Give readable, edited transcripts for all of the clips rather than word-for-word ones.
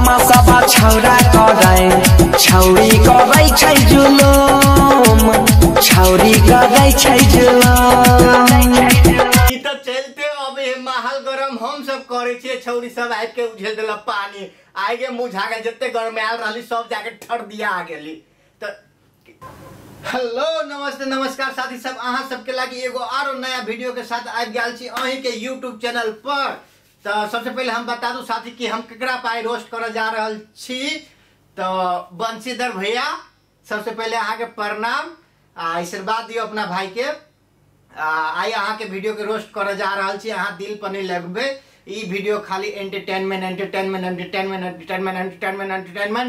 बाबा सब छौरा करे छौरी करे छै जुलूम छौरी करे छै जुलूम। ई त चलते अब ये माहौल गरम हम सब करे छिए छौरी सब आइ के उझेल देला पानी आगे मुंह झागे जत्ते गरम आयल रहली सब जाके ठर दिया आ गेली। त हेलो नमस्ते नमस्कार साथी सब अहाँ सबके लागि एगो आरो नया वीडियो के साथ आबि गेल छी अहीं के YouTube चैनल पर। तो सबसे पहले हम बता दूं साथी कि हम केकरा पाई रोस्ट करे जा रहल छी। तो बंशीधर भैया सबसे पहले अहाँ के प्रणाम आशीर्वाद दियो अपना भाई के। आई अहाँ के वीडियो के रोस्ट करे जा रहल छी अहाँ दिल पर नहीं लगबे। ई वीडियो खाली एंटरटेनमेंट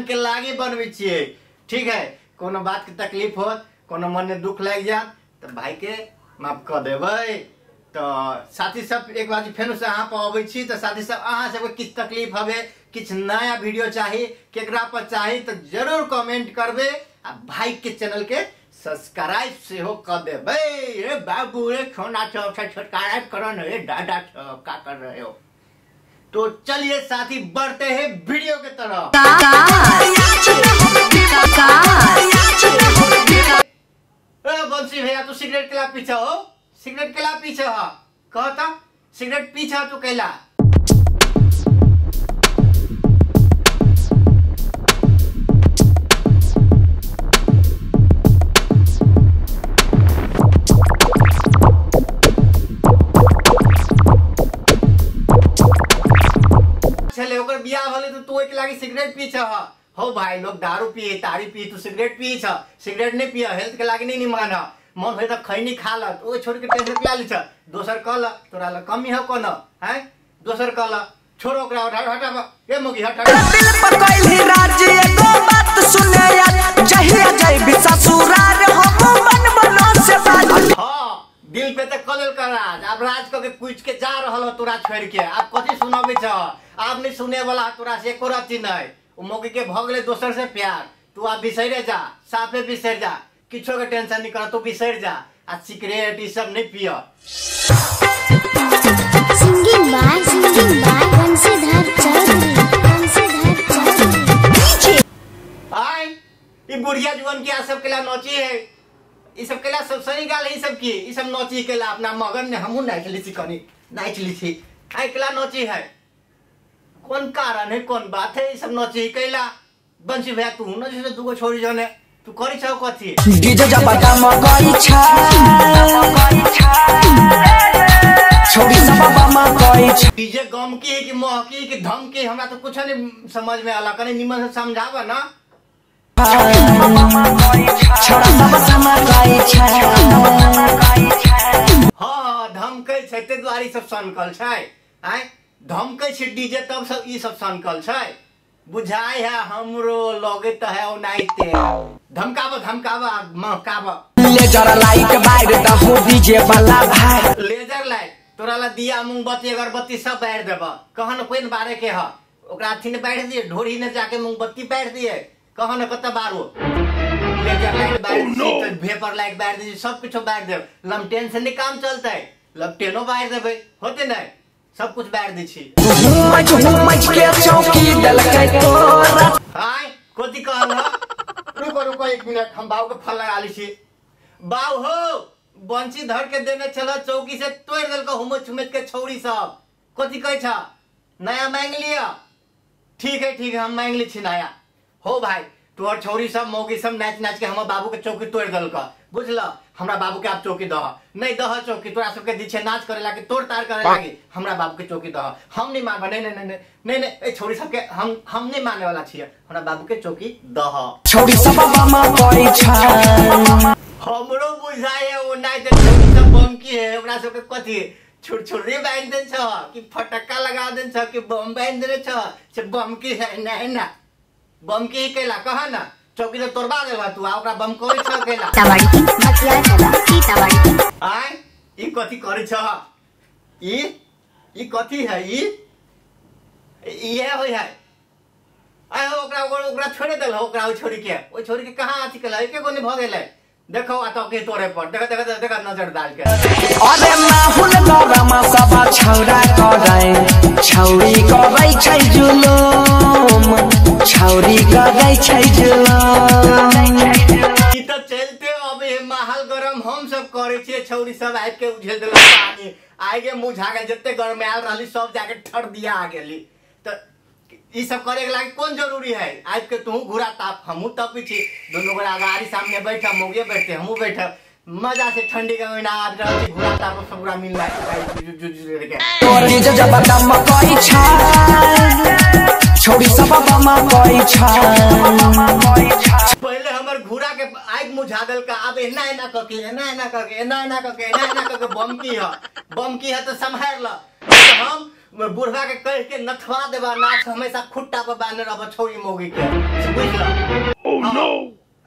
के लागे बनवे छिए ठीक है। कोनो बात के तकलीफ हो कोनो मन में दुख लग जात तो भाई के माफ कर देबै। तो साथी सब एक बार फिर से अहाँ पर अबै छी तो साथी सब अहाँ सबके किछ तकलीफ हवे किछ नया वीडियो चाहिए केकरा पर चाहिए तो जरूर कमेंट करबे आ भाई के चैनल के सब्सक्राइब से हो कर देबै। रे बाबू रे छोना चौक से सब्सक्राइब करो न रे दादा सब का कर रहे हो। तो चलिए साथी बढ़ते हैं वीडियो के तरफ। बंसी भैया तू सिगरेट केला पीछे हो सिगरेट केला पीछे हो कहता सिगरेट पीछे तू केला। चले ओकर बियाह होले तो तू एक लागी सिगरेट पीछे हो भाई लोग दारू पिए तारी पिए तू सिगरेट पिए छ सिगरेट नहीं पिए हेल्थ के लागी नहीं मान मन होय त खैनी खा ल ओ छोड़ के टेंशन पिया ली छ दोसर कल तोरा ल कमी हो कोन है दोसर कल छोड़ ओकरा हटा ए मोगी हटा दिल पर कैली राज्य एको बात सुने जहिया जय ससुरार हम मन बनो से बात। हां दिल पे त कलल कर राज अब राज को के कुछ के जा रहल हो तोरा छोड़ के अब कथि सुनाबे छ आप नहीं सुने वाला तोरा से एको रति नहीं उ मोगी के भ गेले दोसर से प्यार तू आप बिसरे जा साफे बिसर जा किछो के टेंशन नहीं कर तू बिसर जा आ सिगरेट ई सब नहीं पियो। सिंगिंग बाय बंशीधर चौधरी आई ई बुढ़िया जुआन के सब केला नोची है ई सब केला सब सही गाल ई सब की ई सब नोची केला अपना मगन ने हमहु नाच ली छी कनी नाच ली छी आई केला नोची है कौन कारण है कौन बात है ई सब नोची केला बंसी भैया तू न जैसे दुगो छोरी जने तू करी छ कथि डीजे जब काम करी छ छोरी सब बाबा करी छ डीजे गम की है कि महकी कि धमकी हमरा तो कुछ नहीं समझ में आला कने निमन से समझावा ना। छोरा सब समा करी छ हां धमकै छै ते द्वारी सब सनकल छै आय धमकै छै डीजे तब सब ई सब सनकल छै बुझाई है हमरो लगे त है ओ नाइते धमकावा महकावा लेजर लाइट बाइर द हो डीजे वाला भाई लेजर लाइट तोरा ला दिया मोमबत्ती अगरबत्ती सब बार देबा कहन कोइन बारे के ह ओकरा अथी ने बार दिए ढोरी ने जाके मोमबत्ती बार दिए कहन कत बारो लेजर लाइट बार दिए वेपर लाइट बार दिए सब कुछ बार दे लमटेन से नहीं काम चलतै लमटेनो बार देबे होते नहीं सब कुछ बार दी छी घूमच के चौकी दलकै तोरा हाय कोती कहल रुको एक मिनट हम बाऊ के फल लगा ली छी। बाऊ हो बंशीधर के देने चला चौकी से तोड़ देल को हुमत छुमत के छौरी सब कोती कहै छ नया मांग लिया ठीक है हम मांग ली छी नया हो भाई तोर छौरी सब मौगी सब नाच के हमर बाबू के चौकी तोड़ देल का बुझल हमरा बाबू के आप चौकी दह नहीं दह चौकी तोरा सबके दीछे नाच करे लागे तोड़ तार करे लागे हमरा बाबू के चौकी दह हम नहीं मानब नहीं ए छौरी सबके हम नहीं माने वाला छिए हमरा बाबू के चौकी दह छौरी सब बाबा करी छ हमरो बुझाय है ओ नाइ त छौरी सब बम की है ओकरा सबके कथि छुरछुरी बांध देन छ कि फटक्का लगा देन छ कि बम बांध देन छ से बम की है ना बम की केला कहा ना चौकी तो तोड़वा देला तू आ ओकरा बम कोई छ केला तावाड़ी मतिया चला की तावाड़ी आय ई कथि करै छ ई कथि है ई ये होय है आय ओकरा छोड़े देल ओकरा छोड़ी के कहां अथि केला एके गो ने भ गेलै देखो आ तो के तोरे पर देख नजर डाल के अरे माहुल गरमा सब छौरा करे छौरी करे छै जुलूम जाय छै जेला ई तो चलते अब ये माहौल गरम हम सब करे छिए छौरी सब आबि के उझेल देलक पानी आगे मुँह झागल जते गरम आयल रहली सब जाके ठर दिया आ गेली तो ई सब करे के लागी कौन जरूरी है आज के तू घुरा ताप हमू तपी छी दोनों गोरा गाड़ी सामने बैठा मोगे बैठते हमू बैठा मजा से ठंडी का महीना आ रहा है घुरा ताप सब पूरा मिल रहा है तोरी जब दम कई छ छोड़ी सब बम कई छ पहले हमर घुरा के आग मुझागल का अब एना एना करके एना एना करके एना एना करके एना एना करके बम की है तो संभाल ल हम बुढ़वा के कह के नथवा देबा नाच हमेशा खुट्टा पर बांधे रहब छौरी मौगी के बुझ ल ओह नो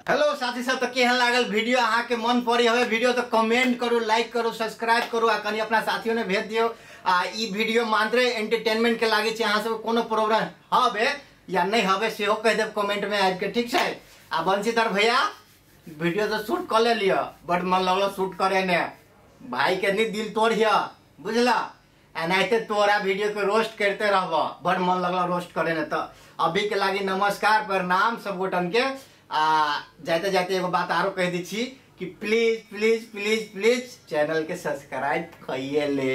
हेलो साथी सब तो केहन लागल वीडियो अहाँ के मन पड़ी हवे वीडियो तो कमेंट करो लाइक करो सब्सक्राइब करो आ कनी अपना साथियों ने भेज दियो आ ई वीडियो मात्र एंटरटेनमेंट के लागे छै अहाँ सब कोनो प्रॉब्लम हवे या नहीं हवे सेहो कह देब कमेंट में आबि के ठीक छै आ बंशीधर भैया वीडियो तो शूट कर ले लिया बट मन लगलो शूट करे ने भाई के नहीं दिल तोड़िया बुझला एनाते तोरा वीडियो के रोस्ट करते रहबो बड़ मन लगलो रोस्ट करे ने तो अभी के लागी नमस्कार प्रणाम सब गोटन के आ जाते जाते एगो बात आरो कह दी छी कि please please please please channel के सब्सक्राइब कइए ले।